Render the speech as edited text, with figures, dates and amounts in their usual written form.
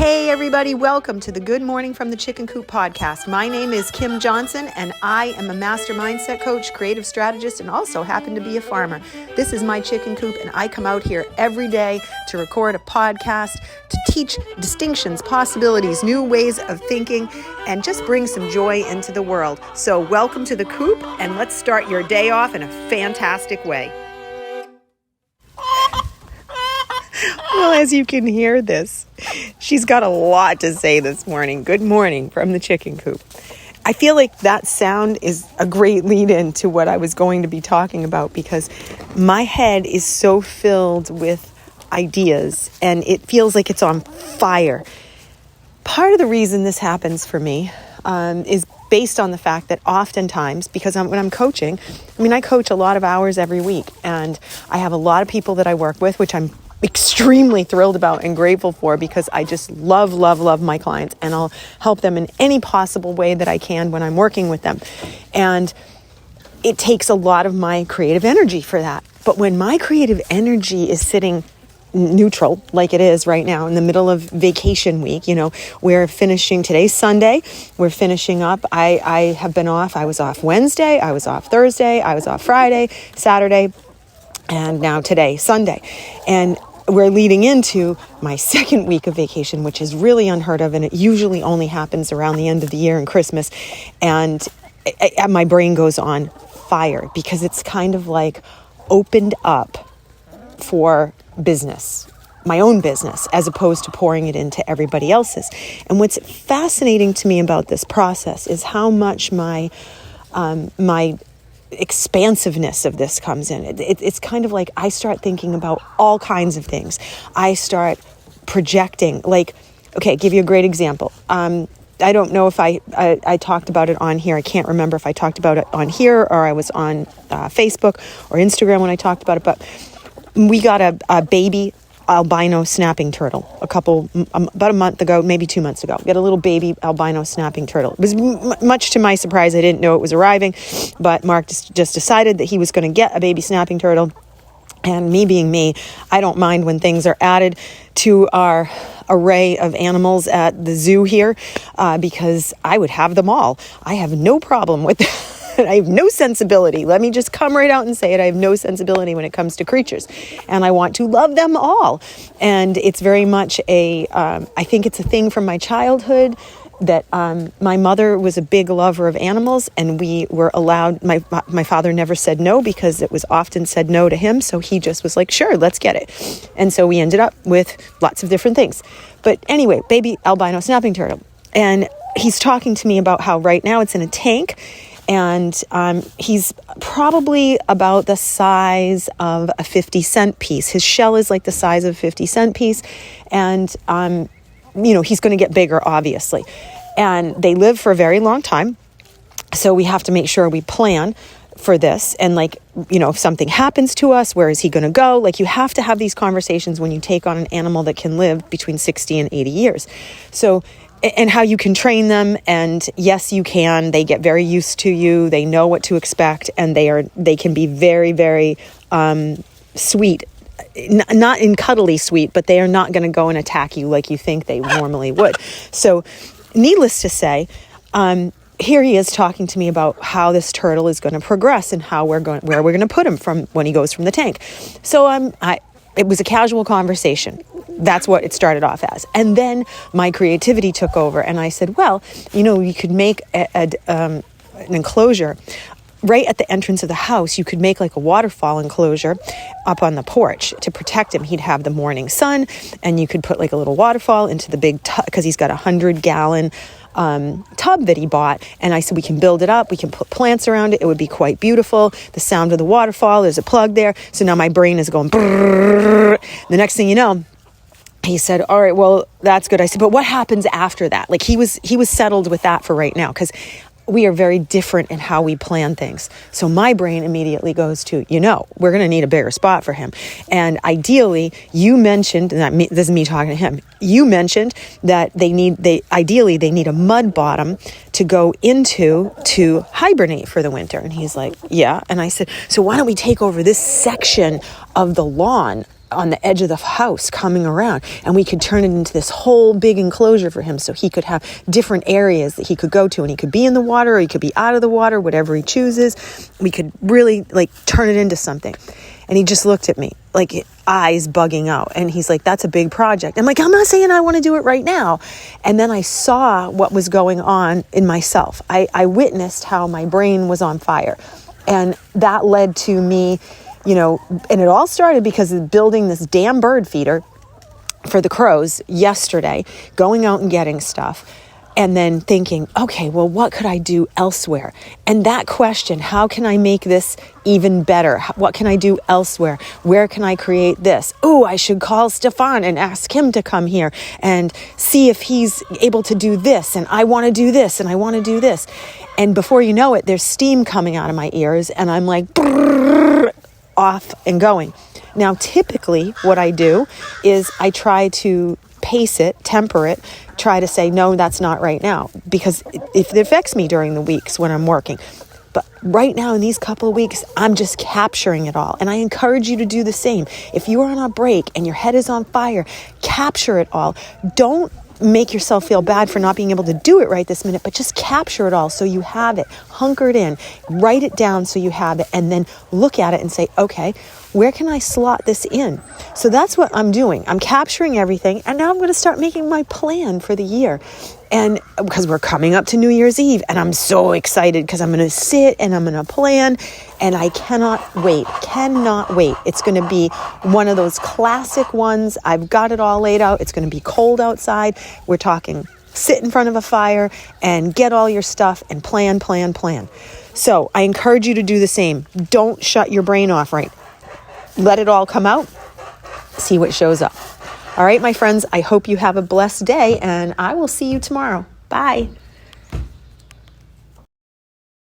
Hey everybody, welcome to the Good Morning from the Chicken Coop podcast. My name is Kim Johnson and I am a master mindset coach, creative strategist, and also happen to be a farmer. This is my chicken coop and I come out here every day to record a podcast, to teach distinctions, possibilities, new ways of thinking, and just bring some joy into the world. So welcome to the coop and let's start your day off in a fantastic way. Well, as you can hear this, she's got a lot to say this morning. Good morning from the chicken coop. I feel like that sound is a great lead-in to what I was going to be talking about because my head is so filled with ideas and it feels like it's on fire. Part of the reason this happens for me is based on the fact that oftentimes, because when I'm coaching, I coach a lot of hours every week and I have a lot of people that I work with, which I'm extremely thrilled about and grateful for because I just love my clients and I'll help them in any possible way that I can when I'm working with them. And it takes a lot of my creative energy for that. But when my creative energy is sitting neutral, like it is right now in the middle of vacation week, we're finishing, today's Sunday, we're finishing up. I have been off. I was off Wednesday, I was off Thursday, I was off Friday, Saturday, and now today, Sunday. And we're leading into my second week of vacation, which is really unheard of. And it usually only happens around the end of the year and Christmas. And my brain goes on fire because it's kind of like opened up for business, my own business, as opposed to pouring it into everybody else's. And what's fascinating to me about this process is how much my expansiveness of this comes in. It's kind of like I start thinking about all kinds of things. I start projecting, give you a great example. I don't know if I talked about it on here. I can't remember if I talked about it on here or I was on Facebook or Instagram when I talked about it, but we got a baby albino snapping turtle about a month ago, maybe 2 months ago. We got a little baby albino snapping turtle. It was much to my surprise. I didn't know it was arriving, but Mark just decided that he was going to get a baby snapping turtle. And me being me, I don't mind when things are added to our array of animals at the zoo here because I would have them all. I have no problem with that. I have no sensibility. Let me just come right out and say it. I have no sensibility when it comes to creatures. And I want to love them all. And it's very much I think it's a thing from my childhood that my mother was a big lover of animals and we were allowed, my father never said no because it was often said no to him. So he just was like, sure, let's get it. And so we ended up with lots of different things. But anyway, baby albino snapping turtle. And he's talking to me about how right now it's in a tank. And he's probably about the size of a 50-cent piece. His shell is like the size of a 50-cent piece. And, he's going to get bigger, obviously. And they live for a very long time. So we have to make sure we plan for this. And if something happens to us, where is he going to go? You have to have these conversations when you take on an animal that can live between 60 and 80 years. So and how you can train them. And yes, you can. They get very used to you. They know what to expect. And they can be very, very sweet. Not in cuddly sweet, but they are not going to go and attack you like you think they normally would. So needless to say, here he is talking to me about how this turtle is going to progress and where we're going to put him from when he goes from the tank. So it was a casual conversation. That's what it started off as. And then my creativity took over and I said, well, you could make an enclosure right at the entrance of the house. You could make a waterfall enclosure up on the porch to protect him. He'd have the morning sun and you could put a little waterfall into the big tub because he's got 100-gallon tub that he bought. And I said, we can build it up. We can put plants around it. It would be quite beautiful. The sound of the waterfall, there's a plug there. So now my brain is going brrrr. The next thing you know, he said, all right, well, that's good. I said, but what happens after that? He was settled with that for right now because we are very different in how we plan things. So my brain immediately goes to, we're going to need a bigger spot for him. And ideally, you mentioned, and this is me talking to him, you mentioned that they need a mud bottom to go into to hibernate for the winter. And he's like, yeah. And I said, so why don't we take over this section of the lawn on the edge of the house coming around, and we could turn it into this whole big enclosure for him, so he could have different areas that he could go to, and he could be in the water or he could be out of the water, whatever he chooses. We could really like turn it into something. And he just looked at me like eyes bugging out, and he's like, that's a big project. I'm like, I'm not saying I want to do it right now. And then I saw what was going on in myself. I witnessed how my brain was on fire, and that led to me, and it all started because of building this damn bird feeder for the crows yesterday, going out and getting stuff, and then thinking, okay, well, what could I do elsewhere? And that question, how can I make this even better? What can I do elsewhere? Where can I create this? Oh, I should call Stefan and ask him to come here and see if he's able to do this. And I want to do this, and I want to do this. And before you know it, there's steam coming out of my ears, and I'm like, off and going. Now, typically what I do is I try to pace it, temper it, try to say, no, that's not right now, because if it affects me during the weeks when I'm working. But right now in these couple of weeks, I'm just capturing it all. And I encourage you to do the same. If you are on a break and your head is on fire, capture it all. Don't make yourself feel bad for not being able to do it right this minute, but just capture it all so you have it, hunker it in, write it down so you have it, and then look at it and say, okay, where can I slot this in? So that's what I'm doing. I'm capturing everything, and now I'm going to start making my plan for the year. And because we're coming up to New Year's Eve, and I'm so excited because I'm going to sit and I'm going to plan, and I cannot wait. It's going to be one of those classic ones. I've got it all laid out. It's going to be cold outside. We're talking sit in front of a fire and get all your stuff and plan. So I encourage you to do the same. Don't shut your brain off, right? Let it all come out. See what shows up. All right, my friends, I hope you have a blessed day, and I will see you tomorrow. Bye.